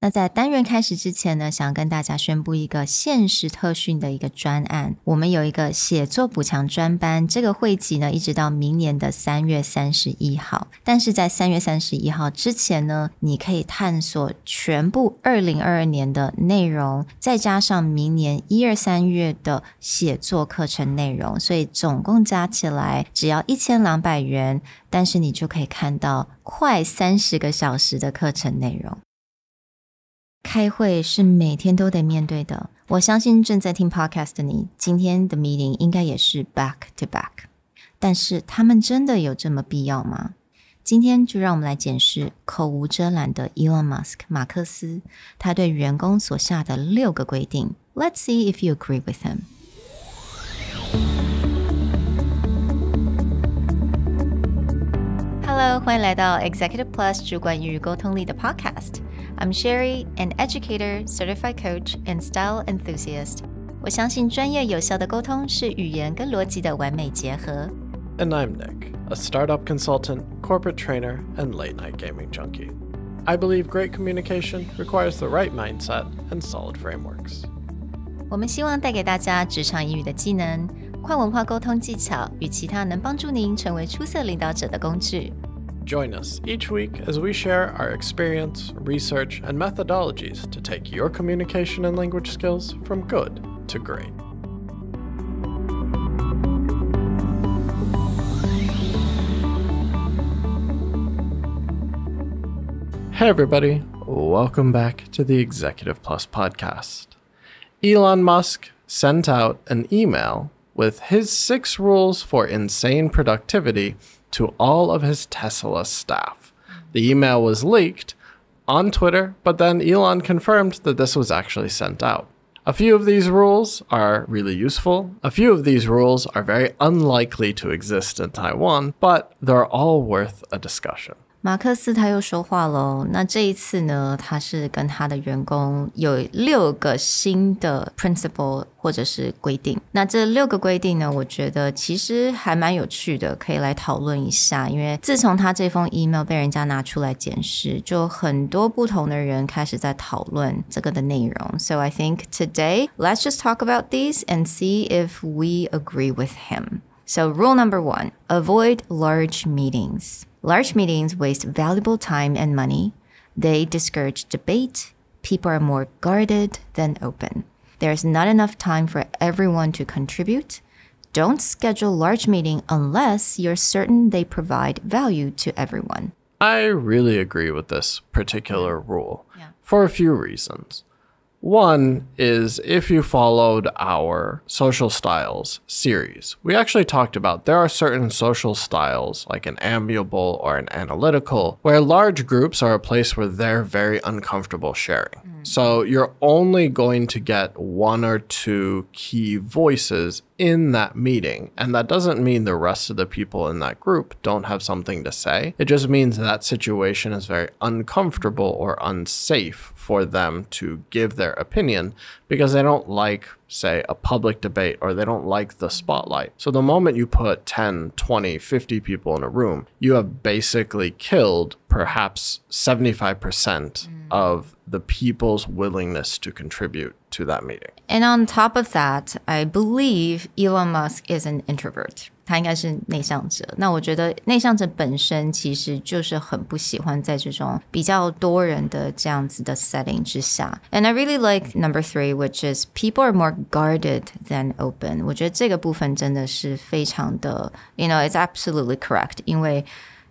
那在单元开始之前呢，想跟大家宣布一个限时特训的一个专案。我们有一个写作补强专班，这个会期呢一直到明年的3月31号。但是在3月31号之前呢，你可以探索全部2022年的内容，再加上明年1、2、3月的写作课程内容，所以总共加起来只要1200元，但是你就可以看到快30个小时的课程内容。开会是每天都得面对的，我相信正在听 podcast 的你，今天的 meeting 应该也是 back to back， 但是他们真的有这么必要吗？今天就让我们来检视口无遮拦的 Elon Musk 马克思，他对员工所下的6个规定。 Let's see if you agree with him。 Hello， 欢迎来到 Executive Plus 主管与沟通力的 podcast。I'm Sherry, an educator, certified coach, and style enthusiast. 我相信专业有效的沟通是语言跟逻辑的完美结合。And I'm Nick, a startup consultant, corporate trainer, and late-night gaming junkie. I believe great communication requires the right mindset and solid frameworks. 我们希望带给大家职场英语的技能、跨文化沟通技巧与其他能帮助您成为出色领导者的工具。Join us each week as we share our experience, research, and methodologies to take your communication and language skills from good to great. Hey everybody, welcome back to the Executive Plus podcast. Elon Musk sent out an email with his 6 rules for insane productivity to all of his Tesla staff. The email was leaked on Twitter, but then Elon confirmed that this was actually sent out. A few of these rules are really useful. A few of these rules are very unlikely to exist in Taiwan, but they're all worth a discussion. 马克思他又说话咯，那这一次呢，他是跟他的员工有6个新的 principle 或者是规定。那这6个规定呢，我觉得其实还蛮有趣的，可以来讨论一下。因为自从他这封 email 被人家拿出来检视，就很多不同的人开始在讨论这个的内容。So I think today, let's just talk about these and see if we agree with him. So rule number 1, avoid large meetings.Large meetings waste valuable time and money. They discourage debate. People are more guarded than open. There's not enough time for everyone to contribute. Don't schedule large meetings unless you're certain they provide value to everyone. I really agree with this particular rule for a few reasons. One is if you followed our social styles series, we actually talked about there are certain social styles like an amiable or an analytical where large groups are a place where they're very uncomfortable sharing. So you're only going to get 1 or 2 key voices in that meeting. And that doesn't mean the rest of the people in that group don't have something to say. It just means that situation is very uncomfortable or unsafe for them to give their opinion because they don't like, say, a public debate or they don't like the spotlight. So the moment you put 10, 20, 50 people in a room, you have basically killed perhaps 75% of the people's willingness to contribute to that meeting. And on top of that, I believe Elon Musk is an introvert. 他应该是内向者。那我觉得内向者本身其实就是很不喜欢在这种比较多人的这样子的 setting 之下。And I really like number 3, which is people are more guarded than open. 我觉得这个部分真的是非常的 it's absolutely correct. 因为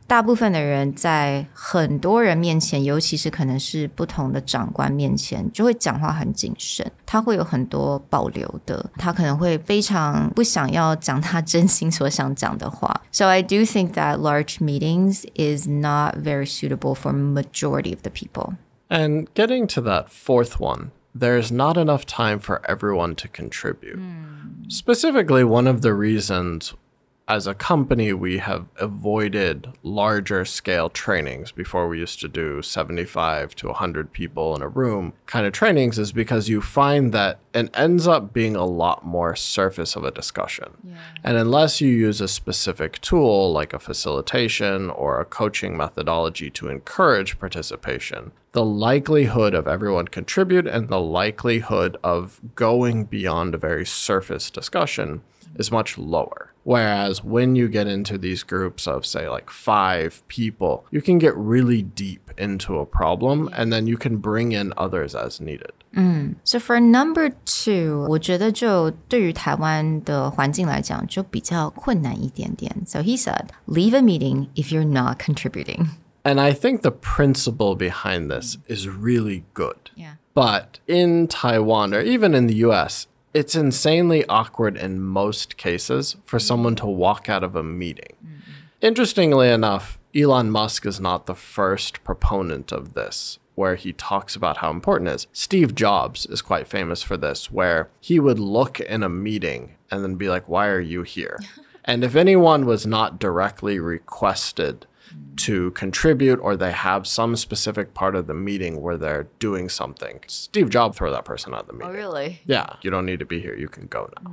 大部分的人在很多人面前，尤其是可能是不同的长官面前，就会讲话很谨慎，他会有很多保留的，他可能会非常不想要讲他真心所想讲的话。So I do think that large meetings is not very suitable for majority of the people. And getting to that 4th one, there's not enough time for everyone to contribute. Specifically, one of the reasons as a company, we have avoided larger scale trainings. Before we used to do 75 to 100 people in a room kind of trainings is because you find that it ends up being a lot more surface of a discussion. Yeah. And unless you use a specific tool like a facilitation or a coaching methodology to encourage participation, the likelihood of everyone contribute and the likelihood of going beyond a very surface discussion is much lower. Whereas when you get into these groups of, say, like 5 people, you can get really deep into a problem and then you can bring in others as needed. So for number 2, 我觉得就对于台湾的环境来讲就比较困难一点点. So he said, leave a meeting if you're not contributing. And I think the principle behind this is really good. Yeah. But in Taiwan or even in the US, it's insanely awkward in most cases for someone to walk out of a meeting. Interestingly enough, Elon Musk is not the first proponent of this, where he talks about how important it is. Steve Jobs is quite famous for this, where he would look in a meeting and then be like, why are you here? And if anyone was not directly requested to contribute or they have some specific part of the meeting where they're doing something, Steve Jobs throw that person out of the meeting. Oh, really? Yeah, you don't need to be here. You can go now.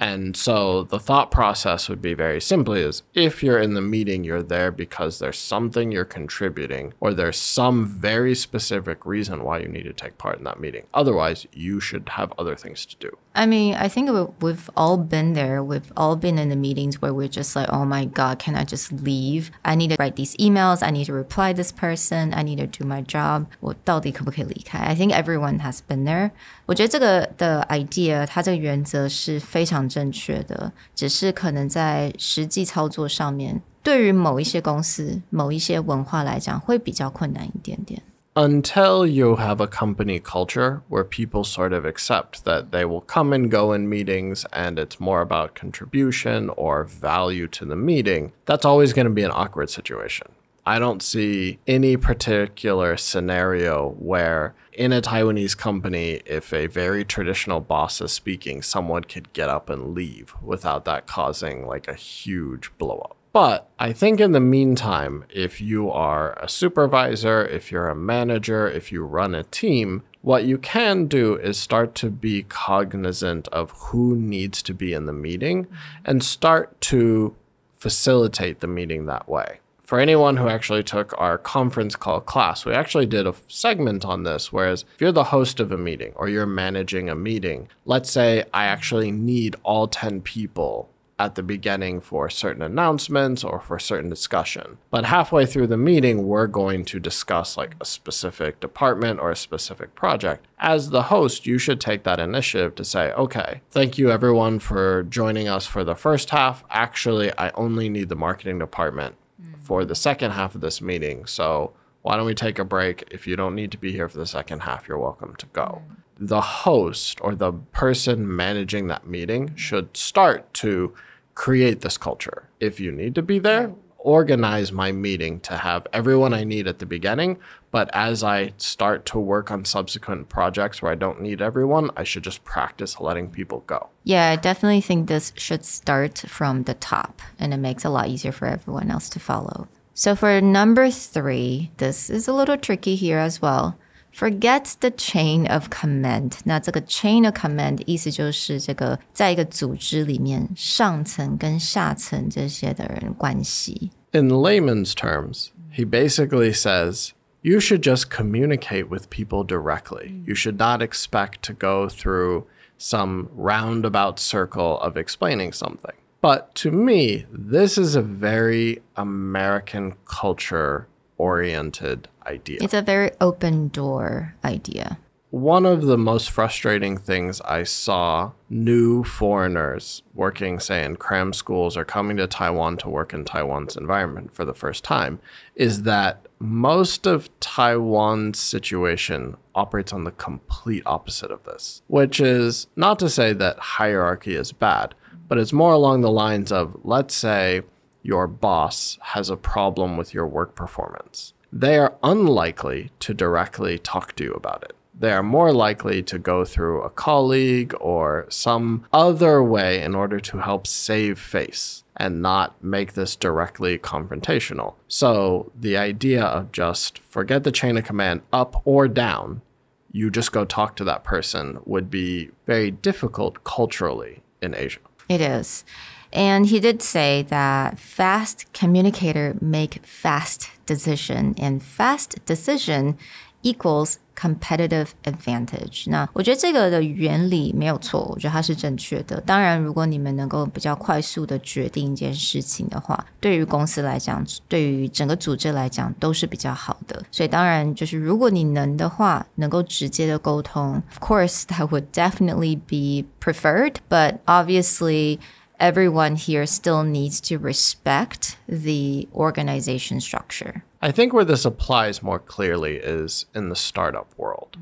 And so the thought process would be very simply is if you're in the meeting, you're there because there's something you're contributing or there's some very specific reason why you need to take part in that meeting. Otherwise, you should have other things to do. I mean, I think we've all been there. We've all been in the meetings where we're just like, oh my God, can I just leave? I need to write these emails. I need to reply this person. I need to do my job. 我到底可不可以离开? I think everyone has been there. 我觉得这个的 idea, 它这个原则是非常正确的，只是可能在实际操作上面，对于某一些公司、某一些文化来讲，会比较困难一点点。Until you have a company culture where people sort of accept that they will come and go in meetings and it's more about contribution or value to the meeting, that's always going to be an awkward situation. I don't see any particular scenario where in a Taiwanese company, if a very traditional boss is speaking, someone could get up and leave without that causing like a huge blow up. But I think in the meantime, if you are a supervisor, if you're a manager, if you run a team, what you can do is start to be cognizant of who needs to be in the meeting and start to facilitate the meeting that way. For anyone who actually took our conference call class, we actually did a segment on this, whereas if you're the host of a meeting or you're managing a meeting, let's say I actually need all 10 people at the beginning for certain announcements or for certain discussion. But halfway through the meeting, we're going to discuss like a specific department or a specific project. As the host, you should take that initiative to say, okay, thank you everyone for joining us for the first half. Actually, I only need the marketing department for the second half of this meeting. So why don't we take a break? If you don't need to be here for the second half, you're welcome to go. The host or the person managing that meeting should start to create this culture. If you need to be there, organize my meeting to have everyone I need at the beginning. But as I start to work on subsequent projects where I don't need everyone, I should just practice letting people go. Yeah, I definitely think this should start from the top, and it makes it a lot easier for everyone else to follow. So for number 3, this is a little tricky here as well. Forget the chain of command. 那这个 chain of command 意思就是这个在一个组织里面上层跟下层这些的人关系。In layman's terms, he basically says, you should just communicate with people directly. You should not expect to go through some roundabout circle of explaining something. But to me, this is a very American culture-oriented idea. It's a very open door idea. One of the most frustrating things I saw new foreigners working, say, in cram schools or coming to Taiwan to work in Taiwan's environment for the first time is that most of Taiwan's situation operates on the complete opposite of this, which is not to say that hierarchy is bad, but it's more along the lines of, let's say your boss has a problem with your work performance. They are unlikely to directly talk to you about it. They are more likely to go through a colleague or some other way in order to help save face. and not make this directly confrontational. So the idea of just forget the chain of command up or down, you just go talk to that person would be very difficult culturally in Asia. It is. And he did say that fast communicator make fast decision, and fast decision equals competitive advantage. 那我觉得这个的原理没有错，我觉得它是正确的。当然，如果你们能够比较快速的决定一件事情的话，对于公司来讲，对于整个组织来讲都是比较好的。所以当然就是如果你能的话，能够直接的沟通 ，of course that would definitely be preferred, but obviously everyone here still needs to respect the organization structure. I think where this applies more clearly is in the startup world,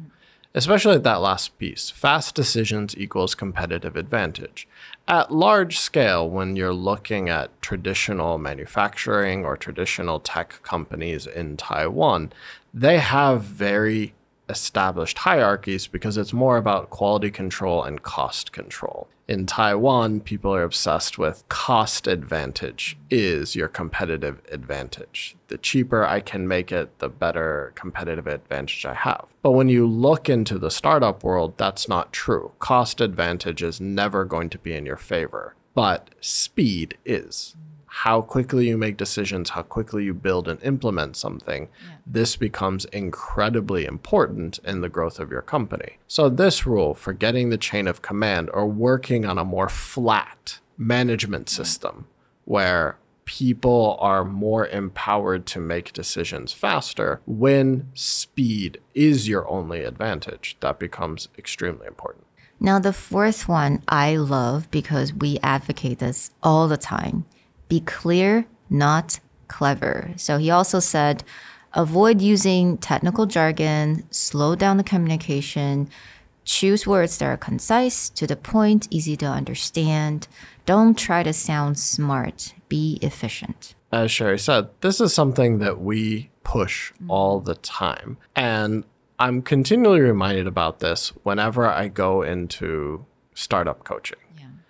especially that last piece. Fast decisions equals competitive advantage. At large scale, when you're looking at traditional manufacturing or traditional tech companies in Taiwan, they have very established hierarchies because it's more about quality control and cost control. In Taiwan, people are obsessed with cost advantage is your competitive advantage. The cheaper I can make it, the better competitive advantage I have. But when you look into the startup world, that's not true. Cost advantage is never going to be in your favor, but speed is. How quickly you make decisions, how quickly you build and implement something, this becomes incredibly important in the growth of your company. So this rule, forgetting the chain of command or working on a more flat management system where people are more empowered to make decisions faster, when speed is your only advantage, that becomes extremely important. Now, the fourth one I love because we advocate this all the time. Be clear, not clever. So he also said, avoid using technical jargon, slow down the communication, choose words that are concise, to the point, easy to understand. Don't try to sound smart. Be efficient. As Sherry said, this is something that we push all the time. And I'm continually reminded about this whenever I go into startup coaching.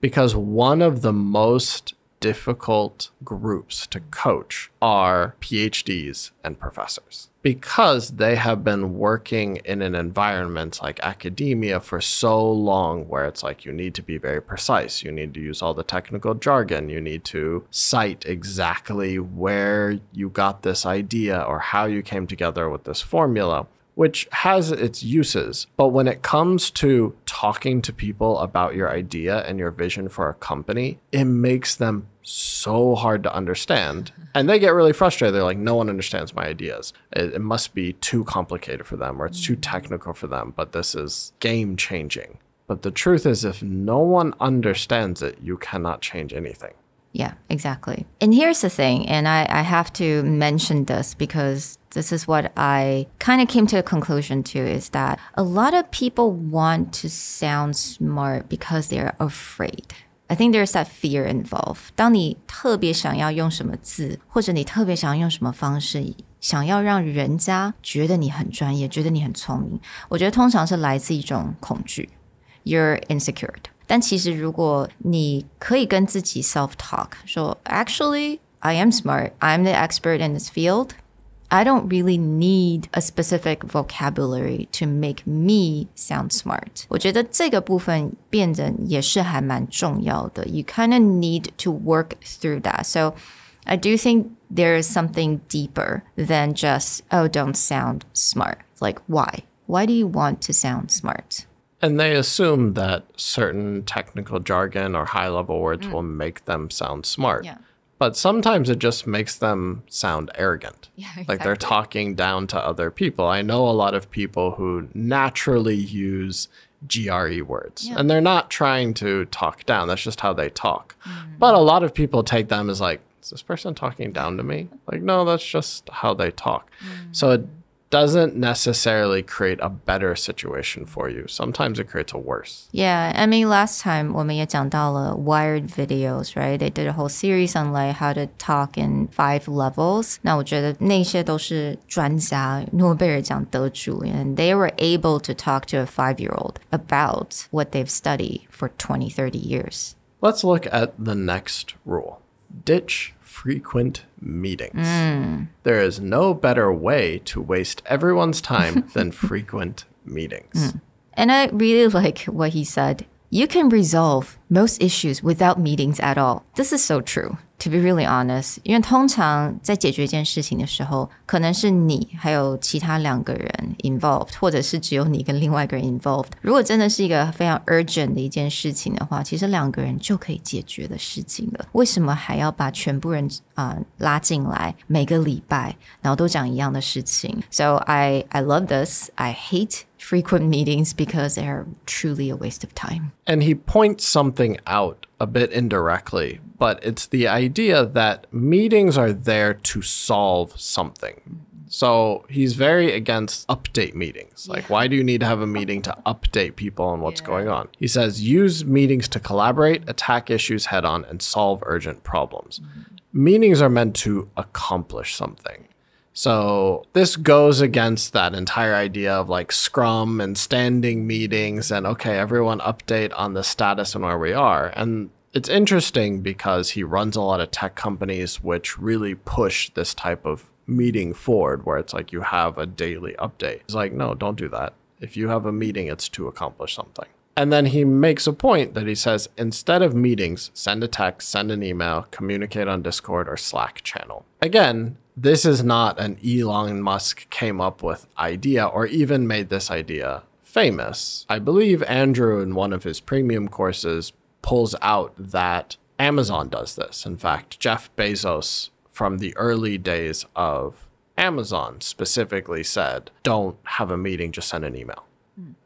Because one of the most difficult groups to coach are PhDs and professors because they have been working in an environment like academia for so long where it's like you need to be very precise. You need to use all the technical jargon. You need to cite exactly where you got this idea or how you came together with this formula, which has its uses. But when it comes to talking to people about your idea and your vision for a company, it makes them so hard to understand. And they get really frustrated. They're like, no one understands my ideas. It must be too complicated for them or it's too technical for them, but this is game changing. But the truth is, if no one understands it, you cannot change anything. Yeah, exactly. And here's the thing, and I have to mention this because this is what I kind of came to a conclusion to, is that a lot of people want to sound smart because they're afraid. I think there's that fear involved. 当你特别想要用什么字，或者你特别想要用什么方式，想要让人家觉得你很专业，觉得你很聪明，我觉得通常是来自一种恐惧。You're insecure. 但其实如果你可以跟自己 self-talk 说 actually, I am smart. I'm the expert in this field. I don't really need a specific vocabulary to make me sound smart. 我觉得这个部分变得也是还蛮重要的. You kind of need to work through that. So I do think there is something deeper than just, oh, don't sound smart. Like, why? Why do you want to sound smart? And they assume that certain technical jargon or high-level words will make them sound smart. Yeah. But sometimes it just makes them sound arrogant. Yeah, exactly. Like they're talking down to other people. I know a lot of people who naturally use GRE words. And they're not trying to talk down. That's just how they talk. But a lot of people take them as like, is this person talking down to me? Like, no, that's just how they talk. So it doesn't necessarily create a better situation for you. Sometimes it creates a worse. Yeah, I mean, last time 我们也讲到了 Wired videos, right? They did a whole series on like how to talk in 5 levels. 那我觉得那些都是专家，诺贝尔奖得主 and they were able to talk to a 5-year-old about what they've studied for 20, 30 years. Let's look at the next rule. ditch frequent meetings. There is no better way to waste everyone's time than frequent meetings. And I really like what he said. You can resolve most issues without meetings at all. This is so true, to be really honest. 因为通常在解决一件事情的时候，可能是你还有其他2个人 involved， 或者是只有你跟另外一个人 involved。如果真的是一个非常 urgent 的一件事情的话，其实2个人就可以解决的事情了。为什么还要把全部人拉进来，每个礼拜，然后都讲一样的事情？ So I love this. I hate frequent meetings because they are truly a waste of time. And he points something out a bit indirectly, but it's the idea that meetings are there to solve something. So he's very against update meetings. Like, why do you need to have a meeting to update people on what's going on? He says, use meetings to collaborate, attack issues head on, and solve urgent problems. Meetings are meant to accomplish something. So this goes against that entire idea of like Scrum and standing meetings and, okay, everyone update on the status and where we are. And it's interesting because he runs a lot of tech companies which really push this type of meeting forward where it's like you have a daily update. It's like, no, don't do that. If you have a meeting, it's to accomplish something. And then he makes a point that he says, instead of meetings, send a text, send an email, communicate on Discord or Slack channel. Again, this is not an Elon Musk came up with idea or even made this idea famous. I believe Andrew in one of his premium courses pulls out that Amazon does this. In fact, Jeff Bezos from the early days of Amazon specifically said, don't have a meeting, just send an email.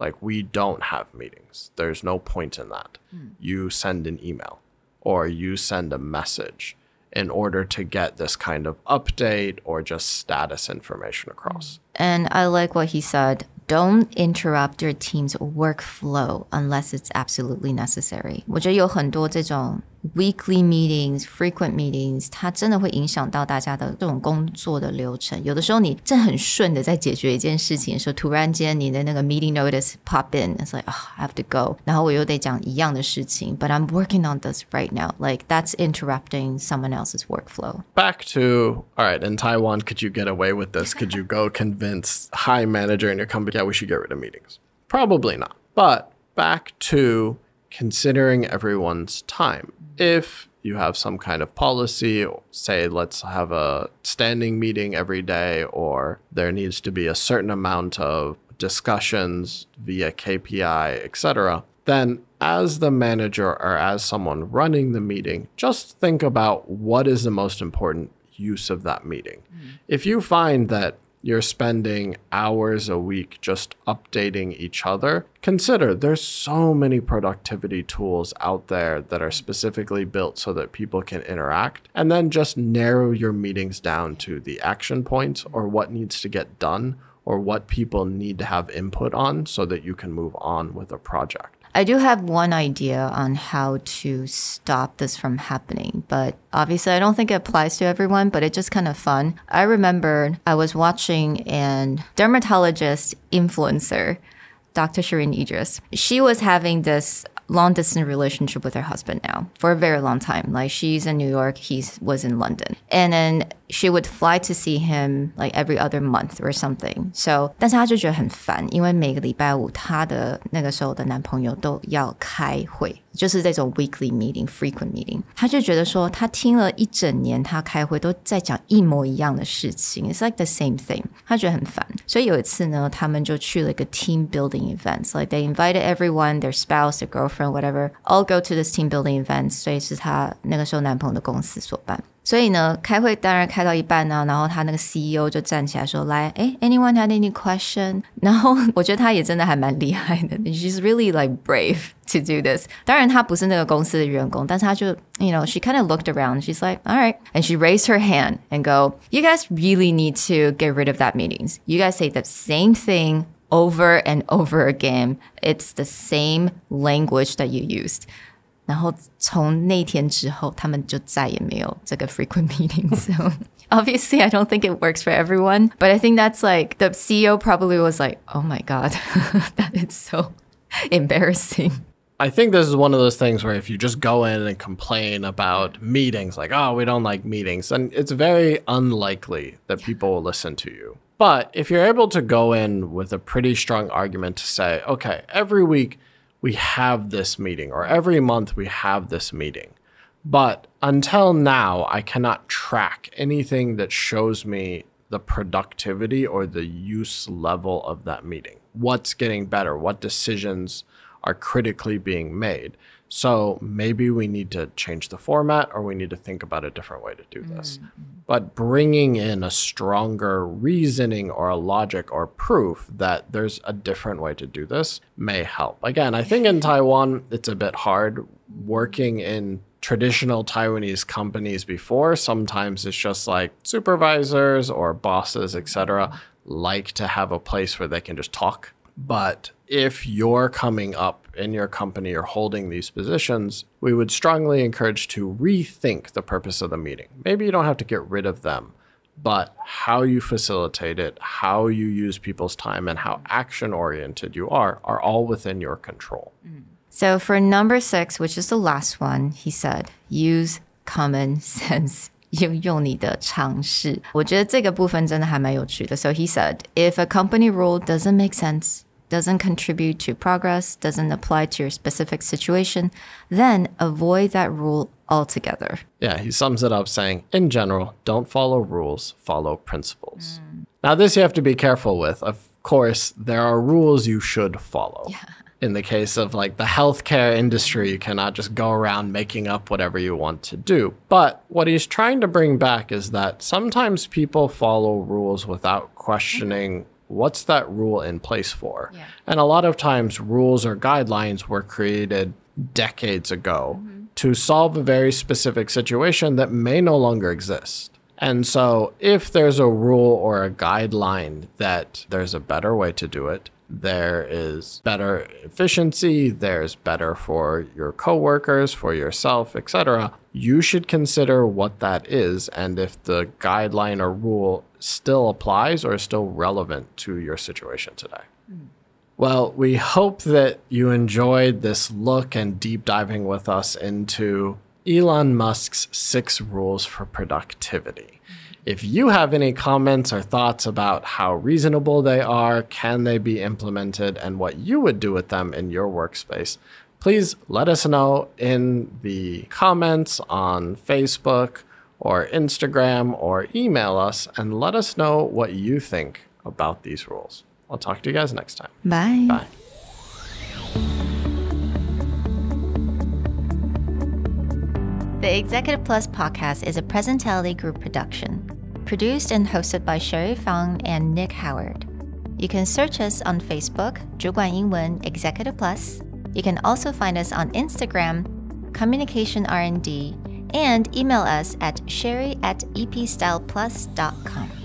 Like, we don't have meetings. There's no point in that. You send an email or you send a message in order to get this kind of update or just status information across. And I like what he said. Don't interrupt your team's workflow unless it's absolutely necessary. 我觉得有很多这种 weekly meetings, frequent meetings, 它真的会影响到大家的这种工作的流程。有的时候你正很顺的在解决一件事情的时候，突然间你的那个 meeting notice pop in. It's like, oh, I have to go. 然后我又得讲一样的事情 but I'm working on this right now. Like, that's interrupting someone else's workflow. Back to, all right, in Taiwan, could you get away with this? Could you go convince high manager in your company, yeah, we should get rid of meetings? Probably not. But back to considering everyone's time. If you have some kind of policy, say, let's have a standing meeting every day, or there needs to be a certain amount of discussions via KPI, etc., then as the manager or as someone running the meeting, just think about what is the most important use of that meeting. If you find that you're spending hours a week just updating each other, consider there's so many productivity tools out there that are specifically built so that people can interact, and then just narrow your meetings down to the action points or what needs to get done or what people need to have input on so that you can move on with a project. I do have one idea on how to stop this from happening, but obviously I don't think it applies to everyone, but it's just kind of fun. I remember I was watching a dermatologist influencer, Dr. Shireen Idris. She was having this long-distance relationship with her husband now for a very long time. Like, she's in New York, he was in London. And then she would fly to see him like every other month or something. So, 但是她就觉得很烦，因为每个礼拜五她的那个时候的男朋友都要开会，就是这种 weekly meeting, frequent meeting. 她就觉得说，她听了一整年她开会都在讲一模一样的事情。It's like the same thing. 她觉得很烦。所以有一次呢，他们就去了一个 team building events. Like, they invited everyone, their spouse, their girlfriend, whatever, all go to this team building events. 所以是她那个时候男朋友的公司所办。所以呢，开会当然开到一半呢，然后他那个 CEO 就站起来说，来，anyone had any question？ 然后我觉得他也真的还蛮厉害的 ，She's really like brave to do this. 当然他不是那个公司的员工，但是他就 she kind of looked around. She's like, all right. And she raised her hand and go, you guys really need to get rid of that meetings. You guys say the same thing over and over again. It's the same language that you used. 然后从那天之后，他们就再也没有这个 frequent meetings. So obviously, I don't think it works for everyone, but I think that's like the CEO probably was like, "Oh my God, that is so embarrassing." I think this is one of those things where if you just go in and complain about meetings, like, oh, we don't like meetings, then it's very unlikely that people will listen to you. But if you're able to go in with a pretty strong argument to say, okay, every week we have this meeting, or every month we have this meeting, but until now, I cannot track anything that shows me the productivity or the use level of that meeting. What's getting better? What decisions are critically being made? So maybe we need to change the format, or we need to think about a different way to do this. But bringing in a stronger reasoning or a logic or proof that there's a different way to do this may help. Again, I think in Taiwan, it's a bit hard working in traditional Taiwanese companies before. Sometimes it's just like supervisors or bosses, etc., like to have a place where they can just talk. But if you're coming up in your company or holding these positions, we would strongly encourage to rethink the purpose of the meeting. Maybe you don't have to get rid of them, but how you facilitate it, how you use people's time, and how action-oriented you are all within your control. So for number 6, which is the last one, he said, use common sense. 用你的常识。我觉得这个部分真的还蛮有趣的。So he said, if a company rule doesn't make sense, doesn't contribute to progress, doesn't apply to your specific situation, then avoid that rule altogether. Yeah, he sums it up saying, in general, don't follow rules, follow principles. Now, this you have to be careful with. Of course, there are rules you should follow. Yeah. In the case of like the healthcare industry, you cannot just go around making up whatever you want to do. But what he's trying to bring back is that sometimes people follow rules without questioning what's that rule in place for. Yeah. And a lot of times rules or guidelines were created decades ago to solve a very specific situation that may no longer exist. And so if there's a rule or a guideline that there's a better way to do it, there is better efficiency, there's better for your coworkers, for yourself, etc., you should consider what that is and if the guideline or rule still applies or is still relevant to your situation today. Well, we hope that you enjoyed this look and deep diving with us into Elon Musk's 6 rules for productivity. If you have any comments or thoughts about how reasonable they are, can they be implemented, and what you would do with them in your workspace, please let us know in the comments on Facebook or Instagram, or email us and let us know what you think about these rules. I'll talk to you guys next time. Bye. Bye. The Executive Plus podcast is a Presentality Group production, produced and hosted by Sherry Fang and Nick Howard. You can search us on Facebook, 主管英文 Executive Plus. You can also find us on Instagram, Communication R&D, and email us at sherry@epstyleplus.com.